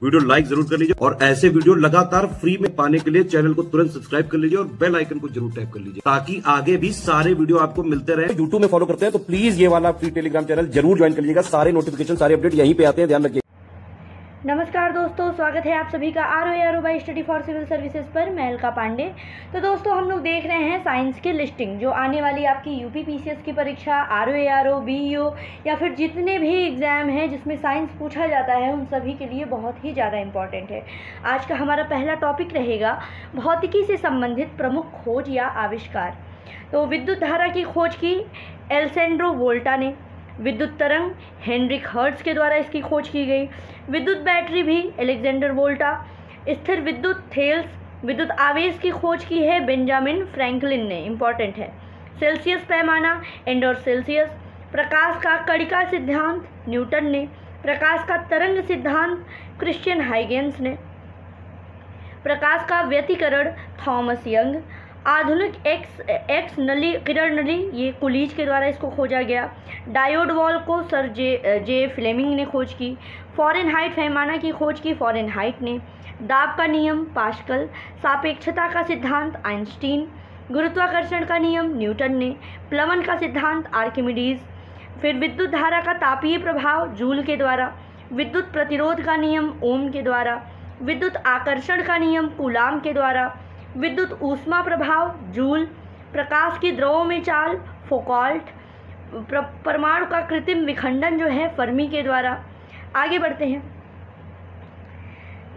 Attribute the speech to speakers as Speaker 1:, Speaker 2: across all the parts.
Speaker 1: Video like जरूर कर लीजिए और ऐसे वीडियो लगातार फ्री में पाने के लिए चैनल को तुरंत सब्सक्राइब कर लीजिए और बेल आइकन को जरूर टैप कर लीजिए ताकि आगे भी सारे वीडियो आपको मिलते रहे। यूट्यूब में फॉलो करते हैं तो प्लीज ये वाला फ्री टेलीग्राम चैनल जरूर ज्वाइन कर लीजिएगा। सारे नोटिफिकेशन सारे अपडेट यहीं पे आते हैं, ध्यान रखिए।
Speaker 2: नमस्कार दोस्तों, स्वागत है आप सभी का ROA by study for civil services पर। मैं अलका पांडे। तो दोस्तों, हम लोग देख रहे हैं साइंस की लिस्टिंग जो आने वाली आपकी यूपी PCS की परीक्षा, ROA BEO या फिर जितने भी एग्ज़ाम हैं जिसमें साइंस पूछा जाता है उन सभी के लिए बहुत ही ज़्यादा इम्पॉर्टेंट है। आज का हमारा पहला टॉपिक रहेगा भौतिकी से संबंधित प्रमुख खोज या आविष्कार। तो विद्युत धारा की खोज की एलेसेंड्रो वोल्टा ने, विद्युत तरंग हेनरिक हर्ट्ज के द्वारा इसकी खोज की गई, विद्युत बैटरी भी अलेक्जेंडर वोल्टा, स्थिर विद्युत थेल्स विद्युत आवेश की खोज की है बेंजामिन फ्रैंकलिन ने, इम्पॉर्टेंट है। सेल्सियस पैमाना एंडोर सेल्सियस, प्रकाश का कणिका सिद्धांत न्यूटन ने, प्रकाश का तरंग सिद्धांत क्रिश्चियन हाइगेंस ने, प्रकाश का व्यतिकरण थॉमस यंग, आधुनिक एक्स नली किरण नली ये कुलीज के द्वारा इसको खोजा गया, डायोड वॉल को सर जे फ्लेमिंग ने खोज की, फ़ारेनहाइट पैमाना की खोज की फ़ारेनहाइट ने, दाब का नियम पास्कल, सापेक्षता का सिद्धांत आइंस्टीन, गुरुत्वाकर्षण का नियम न्यूटन ने, प्लवन का सिद्धांत आर्किमिडीज, फिर विद्युत धारा का तापीय प्रभाव जूल के द्वारा, विद्युत प्रतिरोध का नियम ओम के द्वारा, विद्युत आकर्षण का नियम कूलाम के द्वारा, विद्युत ऊष्मा प्रभाव जूल, प्रकाश की द्रवों में चाल फोकॉल्ट, परमाणु का कृत्रिम विखंडन जो है फर्मी के द्वारा। आगे बढ़ते हैं।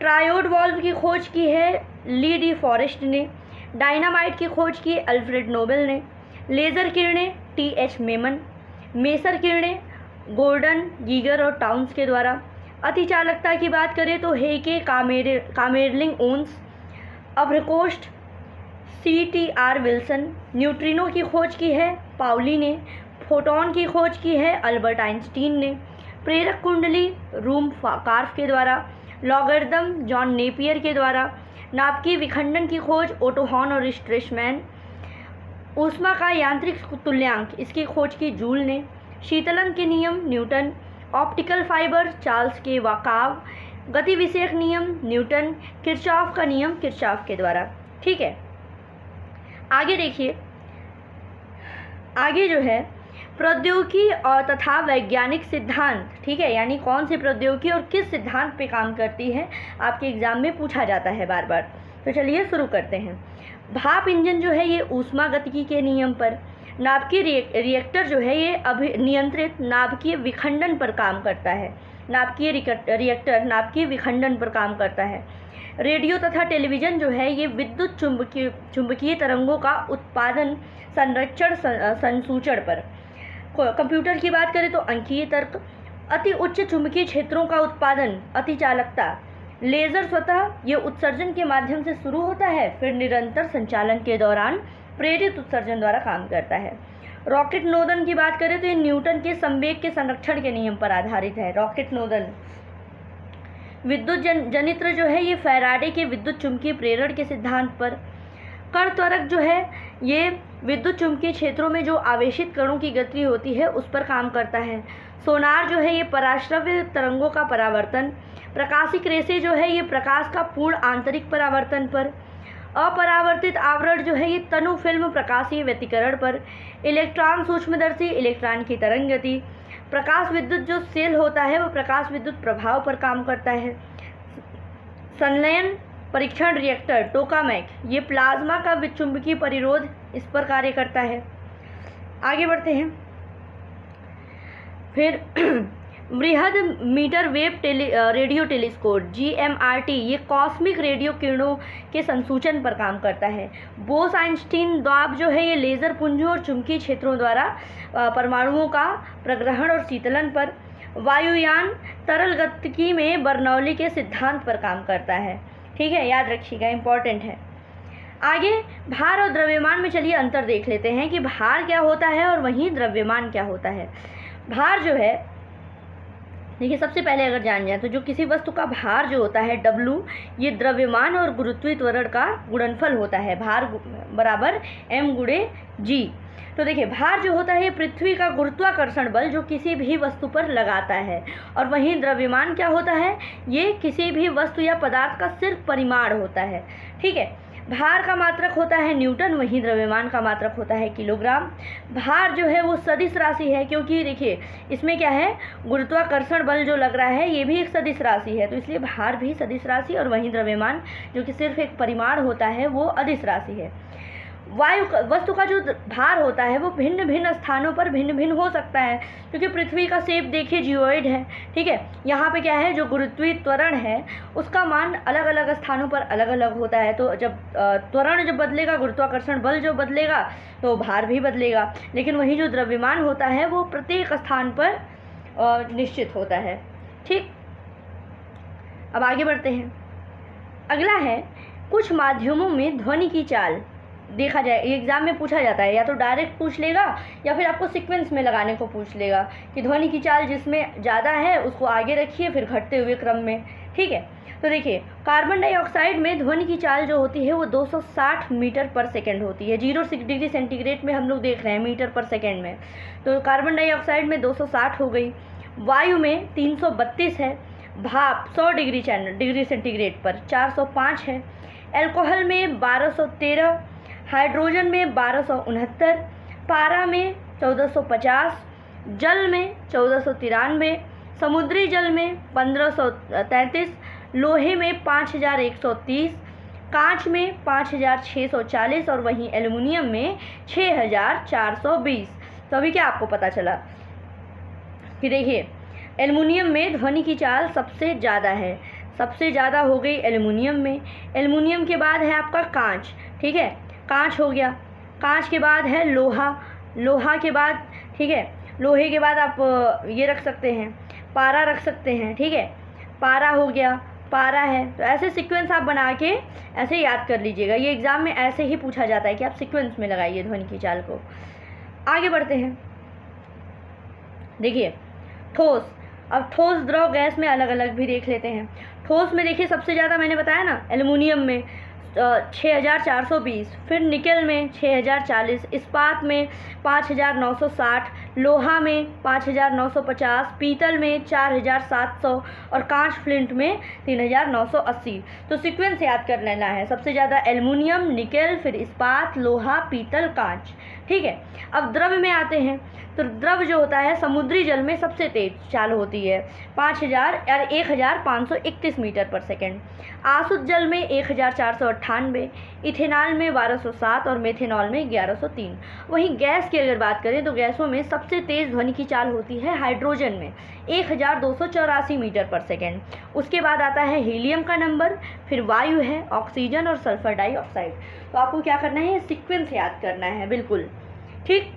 Speaker 2: ट्रायोड वॉल्व की खोज की है ली डी फॉरेस्ट ने, डायनामाइट की खोज की अल्फ्रेड नोबेल ने, लेज़र किरणें TH मेमन, मेसर किरणें गोर्डन गीगर और टाउन्स के द्वारा। अतिचालकता की बात करें तो हेके कामेरलिंग ओन्स, अभ्रकोष्ठ CTR विल्सन, न्यूट्रिनो की खोज की है पाउली ने, फोटॉन की खोज की है अल्बर्ट आइंस्टीन ने, प्रेरक कुंडली रूम कार्फ के द्वारा, लॉगरिदम जॉन नेपियर के द्वारा, नाभिकीय विखंडन की खोज ओटो हॉर्न और स्ट्रेसमैन, ऊष्मा का यांत्रिक तुल्यांक इसकी खोज की जूल ने, शीतलन के नियम न्यूटन, ऑप्टिकल फाइबर चार्ल्स के वाकाव, गति विषयक नियम न्यूटन, किरचॉफ का नियम किरचॉफ के द्वारा। ठीक है, आगे देखिए। आगे जो है प्रौद्योगिकी और तथा वैज्ञानिक सिद्धांत, ठीक है, यानी कौन सी प्रौद्योगिकी और किस सिद्धांत पे काम करती है आपके एग्जाम में पूछा जाता है बार बार। तो चलिए शुरू करते हैं। भाप इंजन जो है ये ऊष्मा गतिकी के नियम पर, नाभिकीय रिएक्टर जो है ये नियंत्रित नाभिकीय विखंडन पर काम करता है, नाभिकीय रिएक्टर नाभिकीय विखंडन पर काम करता है। रेडियो तथा टेलीविज़न जो है ये विद्युत चुंबकीय तरंगों का उत्पादन संरक्षण संसूचन पर। कंप्यूटर की बात करें तो अंकीय तर्क, अति उच्च चुंबकीय क्षेत्रों का उत्पादन अतिचालकता, लेज़र स्वतः ये उत्सर्जन के माध्यम से शुरू होता है फिर निरंतर संचालन के दौरान प्रेरित उत्सर्जन द्वारा काम करता है। रॉकेट नोदन की बात करें तो ये न्यूटन के संवेग के संरक्षण के नियम पर आधारित है, रॉकेट नोदन। विद्युत जनित्र जो है ये फैराडे के विद्युत चुंबकीय प्रेरण के सिद्धांत पर। कण त्वरक जो है ये विद्युत चुंबकीय क्षेत्रों में जो आवेशित कणों की गति होती है उस पर काम करता है। सोनार जो है ये पराश्रव्य तरंगों का परावर्तन। प्रकाशिक रेशे जो है ये प्रकाश का पूर्ण आंतरिक परावर्तन पर। अपरावर्तित आवरण जो है ये तनु फिल्म प्रकाशीय व्यतिकरण पर। इलेक्ट्रॉन सूक्ष्मदर्शी इलेक्ट्रॉन की तरंग गति। प्रकाश विद्युत जो सेल होता है वो प्रकाश विद्युत प्रभाव पर काम करता है। संलयन परीक्षण रिएक्टर टोकामैक ये प्लाज्मा का विचुंबकीय परिरोध इस पर कार्य करता है। आगे बढ़ते हैं। फिर बृहद metre wave radio telescope GMRT ये कॉस्मिक रेडियो किरणों के संसूचन पर काम करता है। बोस आइंस्टीन दाब जो है ये लेज़र पुंजों और चुंबकीय क्षेत्रों द्वारा परमाणुओं का प्रग्रहण और शीतलन पर। वायुयान तरल गतिकी में बर्नौली के सिद्धांत पर काम करता है। ठीक है, याद रखिएगा, इम्पॉर्टेंट है। आगे भार और द्रव्यमान में चलिए अंतर देख लेते हैं कि भार क्या होता है और वहीं द्रव्यमान क्या होता है। भार जो है देखिए, सबसे पहले अगर जान जाए तो जो किसी वस्तु का भार जो होता है W ये द्रव्यमान और गुरुत्वीय त्वरण का गुणनफल होता है। भार बराबर m × g। तो देखिए, भार जो होता है ये पृथ्वी का गुरुत्वाकर्षण बल जो किसी भी वस्तु पर लगाता है, और वहीं द्रव्यमान क्या होता है, ये किसी भी वस्तु या पदार्थ का सिर्फ परिमाण होता है। ठीक है, भार का मात्रक होता है न्यूटन, वहीं द्रव्यमान का मात्रक होता है किलोग्राम। भार जो है वो सदिश राशि है, क्योंकि देखिए इसमें क्या है, गुरुत्वाकर्षण बल जो लग रहा है ये भी एक सदिश राशि है, तो इसलिए भार भी सदिश राशि, और वहीं द्रव्यमान जो कि सिर्फ एक परिमाण होता है वो अदिश राशि है। वायु वस्तु का जो भार होता है वो भिन्न भिन्न स्थानों पर भिन्न भिन्न हो सकता है, क्योंकि पृथ्वी का शेप देखिए जियोइड है। ठीक है, यहाँ पे क्या है, जो गुरुत्वीय त्वरण है उसका मान अलग अलग स्थानों पर अलग अलग होता है, तो जब त्वरण जब बदलेगा, गुरुत्वाकर्षण बल जो बदलेगा तो भार भी बदलेगा, लेकिन वही जो द्रव्यमान होता है वो प्रत्येक स्थान पर निश्चित होता है। ठीक, अब आगे बढ़ते हैं। अगला है, कुछ माध्यमों में ध्वनि की चाल देखा जाए, एग्जाम में पूछा जाता है, या तो डायरेक्ट पूछ लेगा या फिर आपको सीक्वेंस में लगाने को पूछ लेगा कि ध्वनि की चाल जिसमें ज़्यादा है उसको आगे रखिए, फिर घटते हुए क्रम में। ठीक है, तो देखिए कार्बन डाइऑक्साइड में ध्वनि की चाल जो होती है वो 260 मीटर पर सेकेंड होती है। 0 डिग्री सेंटीग्रेड में हम लोग देख रहे हैं मीटर पर सेकेंड में, तो कार्बन डाइऑक्साइड में 260 हो गई। वायु में 332 है, भाप 100 डिग्री सेंटीग्रेड पर 405 है। एल्कोहल में 1213, हाइड्रोजन में 1269, पारा में 1450, जल में 1493, समुद्री जल में 1533, लोहे में 5130, कांच में 5640 और वहीं एल्युमिनियम में 6420। तो अभी क्या आपको पता चला कि देखिए एल्युमिनियम में ध्वनि की चाल सबसे ज़्यादा है, सबसे ज़्यादा हो गई एल्युमिनियम में। एल्युमिनियम के बाद है आपका कांच। ठीक है, कांच हो गया, कांच के बाद है लोहा, लोहा के बाद, ठीक है, लोहे के बाद आप ये रख सकते हैं, पारा रख सकते हैं। ठीक है, पारा हो गया, पारा है, तो ऐसे सीक्वेंस आप बना के ऐसे याद कर लीजिएगा। ये एग्ज़ाम में ऐसे ही पूछा जाता है कि आप सीक्वेंस में लगाइए ध्वनि की चाल को। आगे बढ़ते हैं। देखिए ठोस, अब ठोस द्रव गैस में अलग अलग भी देख लेते हैं। ठोस में देखिए सबसे ज़्यादा मैंने बताया ना, एल्युमिनियम में 6420, फिर निकल में 6040, इस्पात में 5960, लोहा में 5950, पीतल में 4700 और कांच फ्लिंट में 3980। तो सीक्वेंस याद कर लेना है, सबसे ज़्यादा एल्युमिनियम, निकल, फिर इस्पात, लोहा, पीतल, कांच। ठीक है, अब द्रव्य में आते हैं। तो द्रव जो होता है समुद्री जल में सबसे तेज चाल होती है, 1531 मीटर पर सेकेंड। आसुत जल में 1498, इथेनॉल में 1207 और मेथेनॉल में 1103। वहीं गैस की अगर बात करें तो गैसों में सबसे तेज़ ध्वनि की चाल होती है हाइड्रोजन में 1284 मीटर पर सेकेंड। उसके बाद आता है हीलियम का नंबर, फिर वायु है, ऑक्सीजन और सल्फर डाइऑक्साइड। तो आपको क्या करना है, सीक्वेंस याद करना है बिल्कुल। ठीक,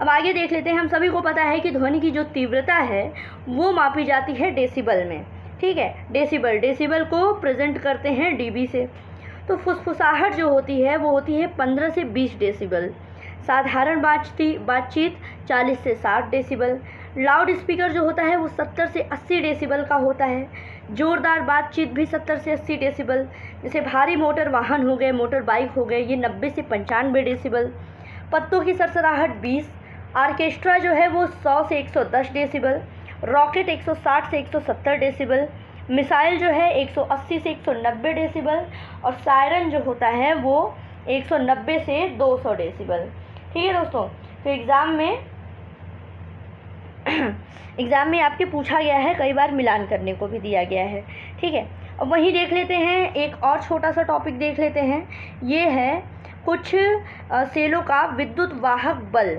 Speaker 2: अब आगे देख लेते हैं। हम सभी को पता है कि ध्वनि की जो तीव्रता है वो मापी जाती है डेसिबल में। ठीक है, डेसिबल को प्रेजेंट करते हैं डीबी से। तो फुसफुसाहट जो होती है वो होती है 15 से 20 डेसिबल। साधारण बातचीत 40 से 60 डेसिबल। लाउड स्पीकर जो होता है वो 70 से 80 डेसिबल का होता है। जोरदार बातचीत भी 70 से 80 डेसिबल। जैसे भारी मोटर वाहन हो गए, मोटर बाइक हो गए, ये 90 से 95 डेसिबल। पत्तों की सरसराहट 20। ऑर्केस्ट्रा जो है वो 100 से 110 डेसिबल। रॉकेट 160 से 170 डेसिबल। मिसाइल जो है 180 से 190 डेसिबल। और सायरन जो होता है वो 190 से 200 डेसिबल। ठीक है दोस्तों, तो एग्ज़ाम में आपके पूछा गया है, कई बार मिलान करने को भी दिया गया है। ठीक है, अब वहीं देख लेते हैं, एक और छोटा सा टॉपिक देख लेते हैं। ये है कुछ सेलों का विद्युत वाहक बल।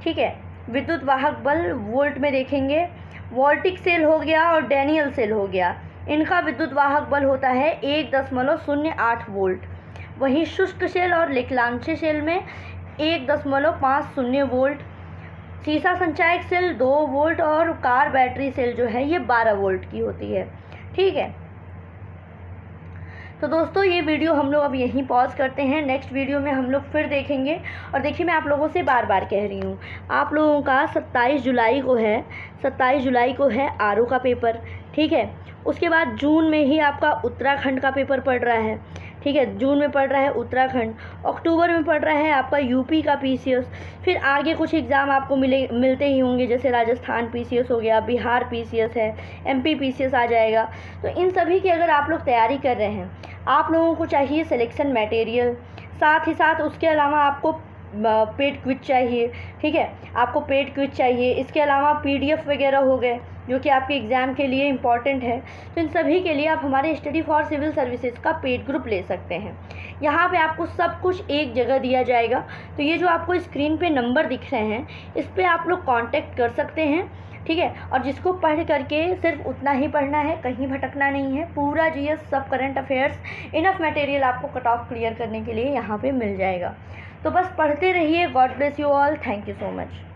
Speaker 2: ठीक है, विद्युत वाहक बल वोल्ट में देखेंगे। वोल्टिक सेल हो गया और डैनियल सेल हो गया, इनका विद्युत वाहक बल होता है 1.08 वोल्ट। वहीं शुष्क सेल और लिक्लांशे सेल में 1.50 वोल्ट। सीसा संचायक सेल 2 वोल्ट और कार बैटरी सेल जो है ये 12 वोल्ट की होती है। ठीक है, तो दोस्तों ये वीडियो हम लोग अब यहीं पॉज करते हैं। नेक्स्ट वीडियो में हम लोग फिर देखेंगे। और देखिए मैं आप लोगों से बार बार कह रही हूँ, आप लोगों का 27 जुलाई को है आरओ का पेपर। ठीक है, उसके बाद जून में ही आपका उत्तराखंड का पेपर पड़ रहा है। ठीक है। जून में पड़ रहा है उत्तराखंड, अक्टूबर में पड़ रहा है आपका यूपी का पीसीएस, फिर आगे कुछ एग्ज़ाम आपको मिलते ही होंगे, जैसे राजस्थान पीसीएस हो गया, बिहार पीसीएस है, एमपी पीसीएस आ जाएगा। तो इन सभी की अगर आप लोग तैयारी कर रहे हैं, आप लोगों को चाहिए सिलेक्शन मटेरियल, साथ ही साथ उसके अलावा आपको पेड क्विज चाहिए, ठीक है, आपको पेड क्विज चाहिए। इसके अलावा पीडीएफ वगैरह हो गए जो कि आपके एग्ज़ाम के लिए इम्पॉर्टेंट है। तो इन सभी के लिए आप हमारे स्टडी फॉर सिविल सर्विसेज का पेड ग्रुप ले सकते हैं। यहाँ पे आपको सब कुछ एक जगह दिया जाएगा। तो ये जो आपको स्क्रीन पे नंबर दिख रहे हैं, इस पर आप लोग कांटेक्ट कर सकते हैं, ठीक है। और जिसको पढ़ करके सिर्फ उतना ही पढ़ना है, कहीं भटकना नहीं है, पूरा जीएस, सब करंट अफेयर्स, इनफ मटेरियल आपको कट ऑफ क्लियर करने के लिए यहाँ पे मिल जाएगा। तो बस पढ़ते रहिए। God bless you all. Thank you so much.